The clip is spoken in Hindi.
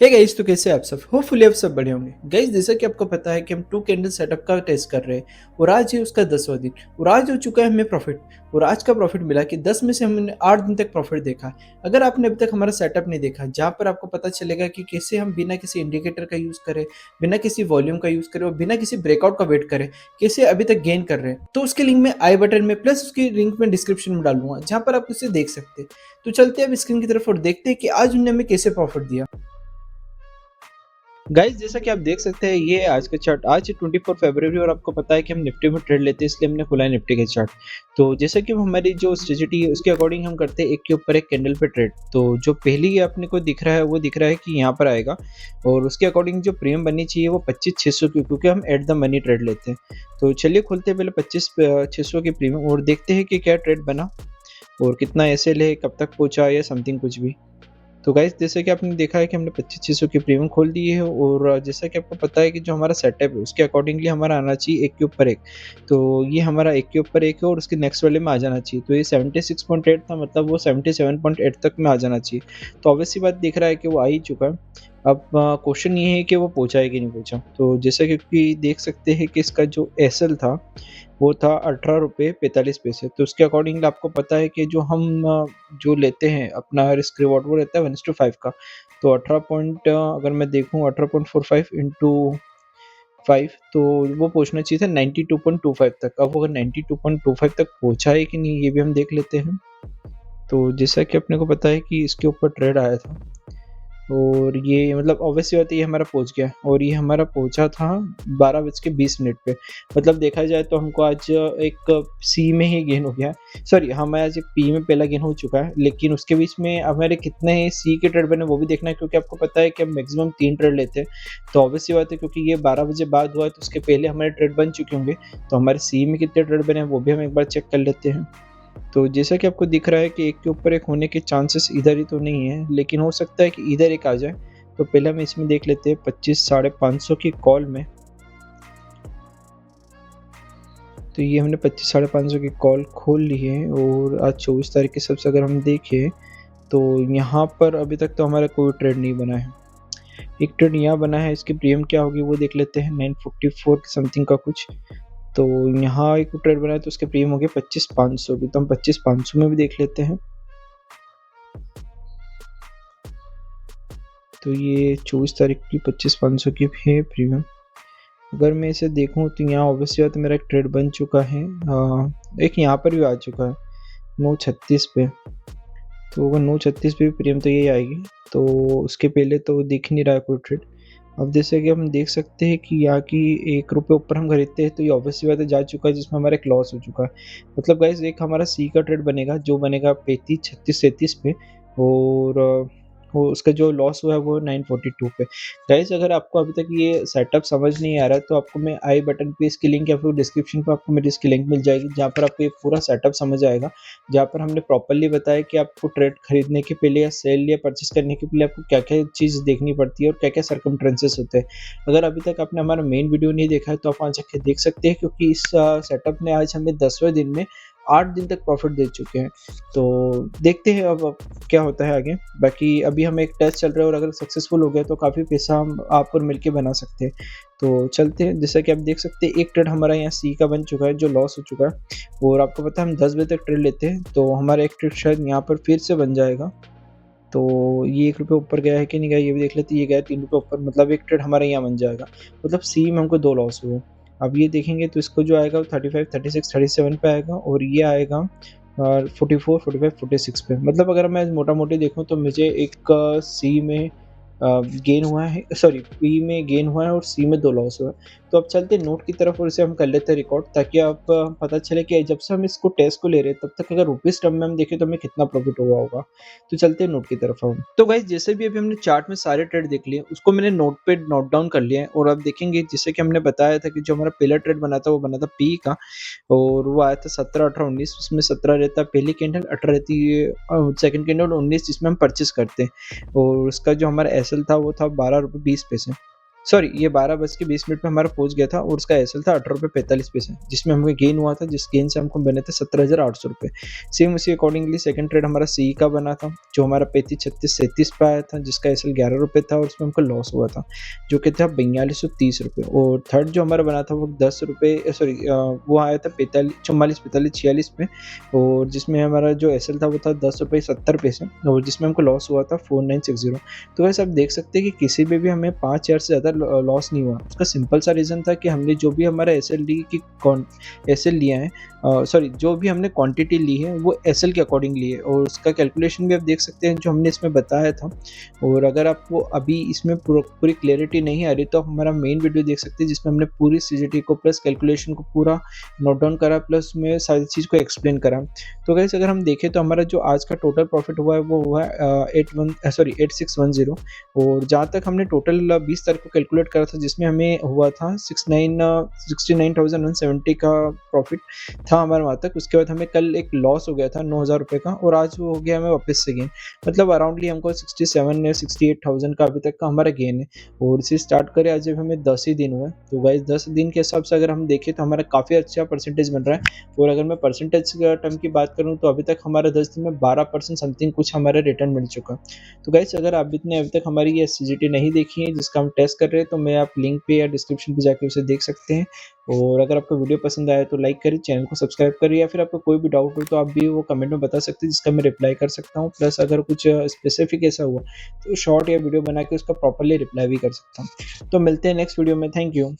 हे गाइस, तो कैसे हैं आप सब? होपफुली आप सब बढ़िया होंगे। गाइस, जैसा कि आपको पता है कि हम टू कैंडल सेटअप का टेस्ट कर रहे हैं और आज है उसका 10वां दिन और आज हो चुका है हमें प्रॉफिट। और आज का प्रॉफिट मिला कि 10 में से हमने 8 दिन तक प्रॉफिट देखा। अगर आपने अभी तक हमारा सेटअप नहीं देखा, जहाँ पर आपको पता चलेगा कि कैसे हम बिना किसी इंडिकेटर का यूज़ करें, बिना किसी वॉल्यूम का यूज़ करें और बिना किसी ब्रेकआउट का वेट करें, कैसे अभी तक गेन कर रहे हैं, तो उसके लिंक मैं आई बटन में प्लस उसकी लिंक में डिस्क्रिप्शन में डालूंगा, जहाँ पर आप उसे देख सकते हैं। तो चलते हैं अब स्क्रीन की तरफ और देखते हैं कि आज उन्होंने हमें कैसे प्रॉफिट दिया। गाइस, जैसा कि आप देख सकते हैं, ये आज का चार्ट। आज 24 फरवरी और आपको पता है कि हम निफ्टी में ट्रेड लेते हैं, इसलिए हमने खुला है निफ्टी का चार्ट। तो जैसा कि हमारी जो स्ट्रेटजी है उसके अकॉर्डिंग हम करते हैं एक के ऊपर एक कैंडल पे ट्रेड। तो जो पहली अपने को दिख रहा है वो दिख रहा है कि यहाँ पर आएगा और उसके अकॉर्डिंग जो प्रीमियम बननी चाहिए वो 25,600 की, क्योंकि हम एट द मनी ट्रेड लेते हैं। तो चलिए खोलते हैं पहले 25,600 की प्रीमियम और देखते हैं कि क्या ट्रेड बना और कितना एसएल है, कब तक पहुंचा या समथिंग कुछ भी। तो गाइस, जैसे कि आपने देखा है कि हमने 25,600 की प्रीमियम खोल दी है और जैसा कि आपको पता है कि जो हमारा सेटअप है उसके अकॉर्डिंगली हमारा आना चाहिए एक के ऊपर एक। तो ये हमारा एक के ऊपर एक है और उसके नेक्स्ट वाले में आ जाना चाहिए। तो ये 76.8 था, मतलब वो 77.8 तक में आ जाना चाहिए। तो ऑब्वियस सी बात दिख रहा है कि वो आ ही चुका है। अब क्वेश्चन ये है कि वो पहुंचा है कि नहीं पहुंचा। तो जैसा कि देख सकते हैं कि इसका जो एसएल था वो था 18 रुपये 45 पैसे। तो उसके अकॉर्डिंगली आपको पता है कि जो हम जो लेते हैं अपना रिस्क रिवॉर्ड वो रहता है 1:5 का। तो 18 पॉइंट अगर मैं देखूँ 18.45 इंटू 5, तो वो पहुंचना चाहिए था 92.25 तक। अब अगर 92.25 तक पहुंचा है कि नहीं ये भी हम देख लेते हैं। तो जैसा कि अपने को पता है कि इसके ऊपर ट्रेड आया था और ये मतलब ऑब्वियस सी बात है ये हमारा पहुंच गया और ये हमारा पहुंचा था 12:20 पे। मतलब देखा जाए तो हमको आज एक सी में ही गेन हो गया है, सॉरी हमें आज एक पी में पहला गेन हो चुका है, लेकिन उसके बीच में हमारे कितने सी के ट्रेड बने वो भी देखना है, क्योंकि आपको पता है कि हम मैक्सिमम 3 ट्रेड लेते हैं। तो ऑब्वियस सी बात है क्योंकि ये 12 बजे बाद हुआ है तो उसके पहले हमारे ट्रेड बन चुके होंगे। तो हमारे सी में कितने ट्रेड बने वो भी हम एक बार चेक कर लेते हैं। तो जैसा कि आपको दिख रहा है कि एक के ऊपर एक होने के चांसेस इधर ही तो नहीं है, लेकिन हो सकता है कि इधर एक आ जाए। तो पहले हम इसमें देख लेते हैं 25,550 की कॉल में। तो ये हमने 25,550 की कॉल खोल ली है और आज 24 तारीख के हिसाब से अगर हम देखें तो यहाँ पर अभी तक तो हमारा कोई ट्रेड नहीं बना है। एक ट्रेड यहाँ बना है, इसकी प्रीमियम क्या होगी वो देख लेते हैं, 944 समथिंग का कुछ। तो यहाँ एक ट्रेड बना है तो उसके प्रीमियम हो गया 25,500 की। तो हम 25,500 में भी देख लेते हैं। तो ये 24 तारीख की 25,500 की है प्रीमियम। अगर मैं इसे देखूं तो यहाँ ऑब्वियसली बात है मेरा एक ट्रेड बन चुका है। एक यहाँ पर भी आ चुका है 9:36 पे। तो अगर 9:36 पे भी प्रीमियम तो यही आएगी। तो उसके पहले तो दिख नहीं रहा है कोई ट्रेड। अब जैसे कि हम देख सकते हैं कि यहाँ की 1 रुपये ऊपर हम खरीदते हैं तो ये ऑब्वियसली बात है जा चुका है, जिसमें हमारा एक लॉस हो चुका है। मतलब गाइस एक हमारा सी का ट्रेड बनेगा जो बनेगा 35, 36, 37 पे और वो उसका जो लॉस हुआ है वो 942 पे। गाइस अगर आपको अभी तक ये सेटअप समझ नहीं आ रहा है तो आपको मैं आई बटन पे इसकी लिंक या फिर डिस्क्रिप्शन पे आपको मेरी इसकी लिंक मिल जाएगी, जहाँ पर आपको ये पूरा सेटअप समझ आएगा। जहाँ पर हमने प्रॉपर्ली बताया कि आपको ट्रेड खरीदने के पहले या सेल या परचेस करने के पहले आपको क्या-क्या चीज़ देखनी पड़ती है और क्या-क्या सर्कमस्टेंसेस होते हैं। अगर अभी तक आपने हमारा मेन वीडियो नहीं देखा है तो आप वहाँ जाके देख सकते हैं, क्योंकि इस सेटअप ने आज हमें 10वें दिन में 8 दिन तक प्रॉफिट दे चुके हैं। तो देखते हैं अब क्या होता है आगे। बाकी अभी हम एक टेस्ट चल रहा है और अगर सक्सेसफुल हो गया तो काफ़ी पैसा हम आप और मिलके बना सकते हैं। तो चलते हैं, जैसा कि आप देख सकते हैं एक ट्रेड हमारा यहाँ सी का बन चुका है जो लॉस हो चुका है और आपको पता है हम 10 बजे तक ट्रेड लेते हैं तो हमारा एक ट्रेड शायद यहाँ पर फिर से बन जाएगा। तो ये 1 रुपये ऊपर गया है कि नहीं गया ये भी देख लेते हैं। ये गया 3 रुपये ऊपर, मतलब एक ट्रेड हमारा यहाँ बन जाएगा। मतलब सी में हमको 2 लॉस हुए। अब ये देखेंगे तो इसको जो आएगा वो 35, 36, 37 पे आएगा और ये आएगा 44, 45, 46 पे। मतलब अगर मैं मोटा-मोटी देखूँ तो मुझे एक सी में गेन हुआ है, सॉरी पी में गेन हुआ है और सी में 2 लॉस हुआ है। तो अब चलते हैं नोट की तरफ और इसे हम कर लेते हैं रिकॉर्ड, ताकि आप पता चले कि जब से हम इसको टेस्ट को ले रहे हैं तब तक अगर रुपीज़ टर्म में हम देखें तो हमें कितना प्रॉफिट हुआ होगा। तो चलते हैं नोट की तरफ हम। तो गाइस जैसे भी अभी हमने चार्ट में सारे ट्रेड देख लिए, उसको मैंने नोट पे नोट डाउन कर लिया है और अब देखेंगे जैसे कि हमने बताया था कि जो हमारा पहला ट्रेड बना था वो बना था पी का और वो आया था 17, 18, 19। उसमें 17 रहता है पहली कैंडल, 18 रहती है सेकंड कैंडल, 19 जिसमें हम परचेस करते हैं और उसका जो हमारा एसएल था वो था 12 रुपये 20 पैसे। सॉरी ये 12:20 पे हमारा पहुंच गया था और उसका एसएल था 18 रुपये 45 पैसे, जिसमें हमें गेन हुआ था, जिस गेन से हमको बने थे 17,800 रुपये। सेम उसी अकॉर्डिंगली सेकंड ट्रेड हमारा सी का बना था, जो हमारा 35, 36, 37 पे आया था, जिसका एसएल 11 रुपये था और उसमें हमको लॉस हुआ था, जो कि था 4230 रुपये। और थर्ड जो हमारा बना था वो 10 रुपये सॉरी वो आया था 44, 44, 45, 46 पे, और जिसमें हमारा जो एसएल था वो था 10 रुपये 70 पैसे, और जिसमें हमको लॉस हुआ था 4960। तो वैसे आप देख सकते हैं कि किसी में भी हमें 5,000 से ज़्यादा लॉस नहीं हुआ। उसका सिंपल सा रीज़न था कि हमने जो भी हमारा एसएल की एसएल लिया है, सॉरी जो भी हमने क्वांटिटी ली है वो एसएल के अकॉर्डिंग ली है, और उसका कैलकुलेशन भी आप देख सकते हैं जो हमने इसमें बताया था। और अगर आपको अभी इसमें पूरी क्लैरिटी नहीं आ रही तो आप हमारा मेन वीडियो देख सकते हैं, जिसमें हमने पूरी सीजीटी को प्लस कैलकुलेशन को पूरा नोट डाउन करा, प्लस में सारी चीज़ को एक्सप्लेन करा। तो गाइस अगर हम देखें तो हमारा जो आज का टोटल प्रॉफिट हुआ है वो हुआ है 8610। और जहाँ तक हमने टोटल 20 तारीख को कैलकुलेट करा था, जिसमें हमें हुआ था 69,170 का प्रॉफिट था हमारा वहाँ तक। उसके बाद हमें कल एक लॉस हो गया था 9,000 रुपये का, और आज वो हो गया हमें वापस से गेन। मतलब अराउंडली हमको 67 या 68,000 का अभी तक का हमारा गेन है। और इसे स्टार्ट करें आज जब हमें 10 ही दिन हुए, तो गाइस 10 दिन के हिसाब से अगर हम देखें तो हमारा काफ़ी अच्छा परसेंटेज बन रहा है। और अगर मैं परसेंटेज टर्म की बात करूँ तो अभी तक हमारा 10 दिन में 12% समथिंग कुछ हमारा रिटर्न मिल चुका। तो गाइस अगर आप ने अभी तक हमारी ये सीजीटी नहीं देखी है जिसका हम टेस्ट कर रहे हैं, तो मैं आप लिंक पे या डिस्क्रिप्शन पे जाके उसे देख सकते हैं। और अगर आपको वीडियो पसंद आया तो लाइक करिए, चैनल को सब्सक्राइब करिए, या फिर आपको कोई भी डाउट हो तो आप भी वो कमेंट में बता सकते हैं, जिसका मैं रिप्लाई कर सकता हूँ। प्लस अगर कुछ स्पेसिफिक ऐसा हुआ तो शॉर्ट या वीडियो बना के उसका प्रॉपरली रिप्लाई भी कर सकता हूँ। तो मिलते हैं नेक्स्ट वीडियो में। Thank you.